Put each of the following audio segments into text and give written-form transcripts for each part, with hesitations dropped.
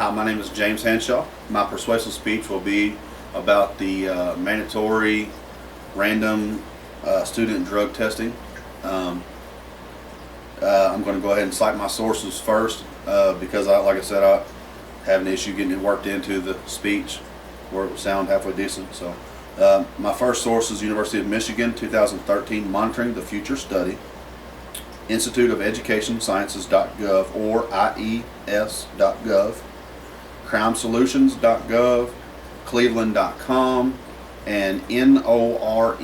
Hi, my name is James Hanshaw. My persuasive speech will be about the mandatory random student drug testing. I'm going to go ahead and cite my sources first because, like I said, I have an issue getting it worked into the speech where it would sound halfway decent. So, my first source is University of Michigan 2013 Monitoring the Future Study, Institute of Education Sciences.gov or IES.gov, crimesolutions.gov, cleveland.com, and NORML.org.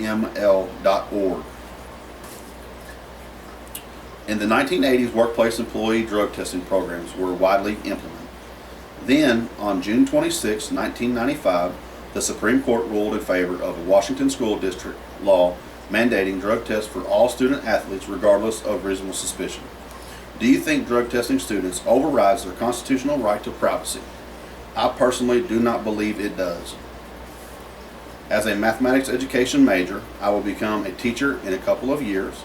In the 1980s, workplace employee drug testing programs were widely implemented. Then, on June 26, 1995, the Supreme Court ruled in favor of a Washington School District law mandating drug tests for all student athletes regardless of reasonable suspicion. Do you think drug testing students overrides their constitutional right to privacy? I personally do not believe it does. As a mathematics education major, I will become a teacher in a couple of years.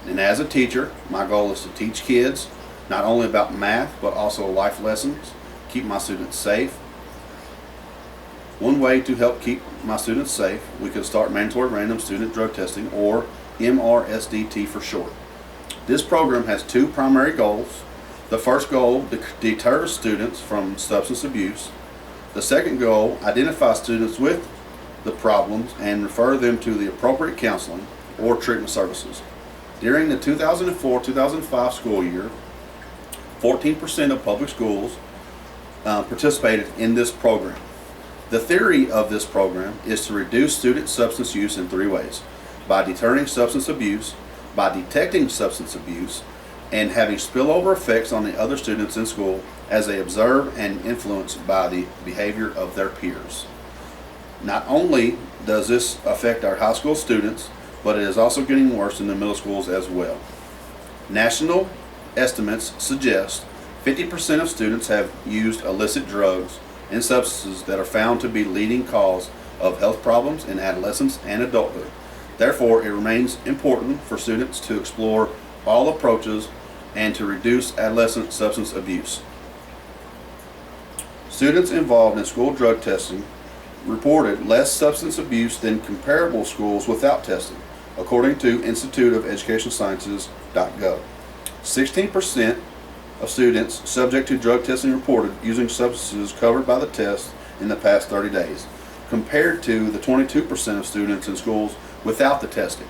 And as a teacher, my goal is to teach kids not only about math, but also life lessons, keep my students safe. One way to help keep my students safe, we could start mandatory random student drug testing, or MRSDT for short. This program has two primary goals. The first goal deters students from substance abuse. The second goal identifies students with the problems and refer them to the appropriate counseling or treatment services. During the 2004-2005 school year, 14% of public schools participated in this program. The theory of this program is to reduce student substance use in three ways: by deterring substance abuse, by detecting substance abuse, and having spillover effects on the other students in school as they observe and influenced by the behavior of their peers. Not only does this affect our high school students, but it is also getting worse in the middle schools as well. National estimates suggest 50% of students have used illicit drugs and substances that are found to be leading cause of health problems in adolescence and adulthood. Therefore, it remains important for students to explore all approaches and to reduce adolescent substance abuse. Students involved in school drug testing reported less substance abuse than comparable schools without testing, according to Institute of Education Sciences.gov. 16% of students subject to drug testing reported using substances covered by the test in the past 30 days, compared to the 22% of students in schools without the testing.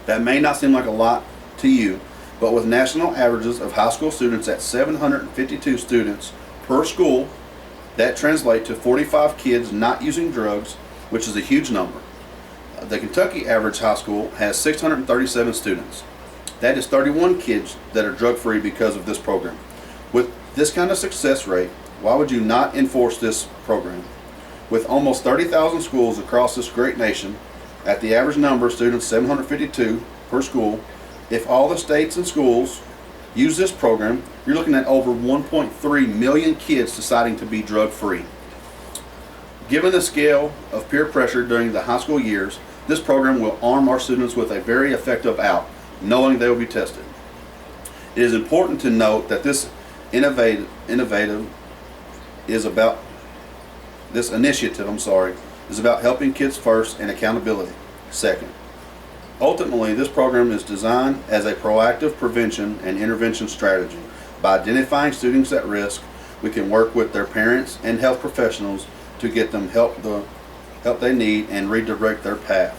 That may not seem like a lot to you, but with national averages of high school students at 752 students per school, that translates to 45 kids not using drugs, which is a huge number. The Kentucky average high school has 637 students. That is 31 kids that are drug-free because of this program. With this kind of success rate, why would you not enforce this program? With almost 30,000 schools across this great nation, at the average number of students 752 per school, if all the states and schools use this program, you're looking at over 1.3 million kids deciding to be drug-free. Given the scale of peer pressure during the high school years, this program will arm our students with a very effective out, knowing they will be tested. It is important to note that this initiative is about helping kids first and accountability second. Ultimately, this program is designed as a proactive prevention and intervention strategy. By identifying students at risk, we can work with their parents and health professionals to get them help they need and redirect their path.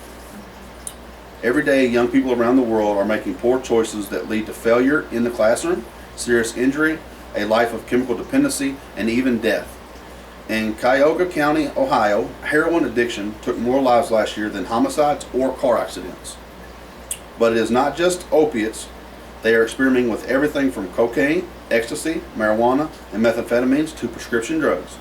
Every day, young people around the world are making poor choices that lead to failure in the classroom, serious injury, a life of chemical dependency, and even death. In Cuyahoga County, Ohio, heroin addiction took more lives last year than homicides or car accidents. But it is not just opiates. They are experimenting with everything from cocaine, ecstasy, marijuana, and methamphetamines to prescription drugs.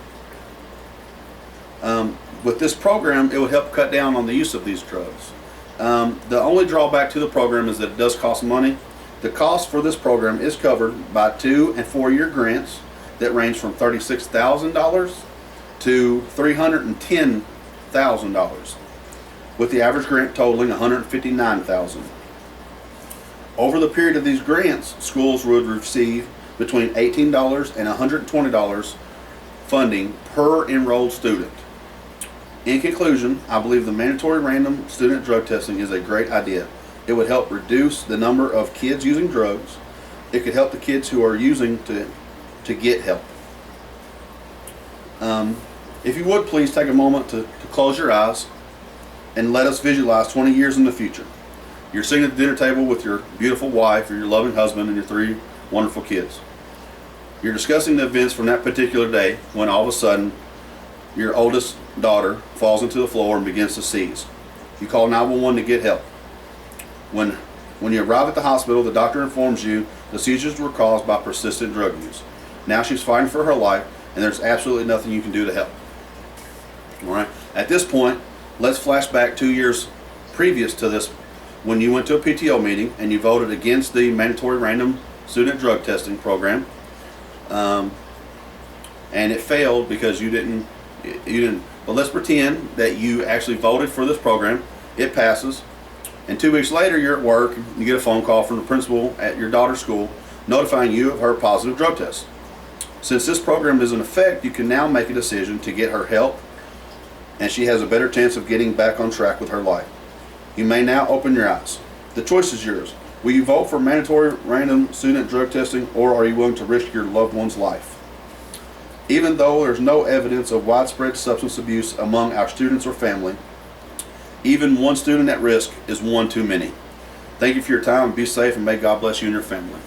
With this program, it would help cut down on the use of these drugs. The only drawback to the program is that it does cost money. The cost for this program is covered by 2- and 4-year grants that range from $36,000 to $310,000, with the average grant totaling $159,000. Over the period of these grants, schools would receive between $18 and $120 funding per enrolled student. In conclusion, I believe the mandatory random student drug testing is a great idea. It would help reduce the number of kids using drugs. It could help the kids who are using to get help. If you would, please take a moment to close your eyes and let us visualize 20 years in the future. You're sitting at the dinner table with your beautiful wife or your loving husband and your 3 wonderful kids. You're discussing the events from that particular day when all of a sudden your oldest daughter falls into the floor and begins to seize. You call 911 to get help. When you arrive at the hospital, the doctor informs you the seizures were caused by persistent drug use. Now she's fighting for her life, and there's absolutely nothing you can do to help. All right. At this point, let's flash back 2 years previous to this, when you went to a PTO meeting and you voted against the mandatory random student drug testing program, and it failed because you didn't. But let's pretend that you actually voted for this program. It passes, and 2 weeks later, you're at work. You get a phone call from the principal at your daughter's school notifying you of her positive drug test. Since this program is in effect, you can now make a decision to get her help, and she has a better chance of getting back on track with her life. You may now open your eyes. The choice is yours. Will you vote for mandatory random student drug testing, or are you willing to risk your loved one's life? Even though there's no evidence of widespread substance abuse among our students or family, even one student at risk is one too many. Thank you for your time. Be safe, and may God bless you and your family.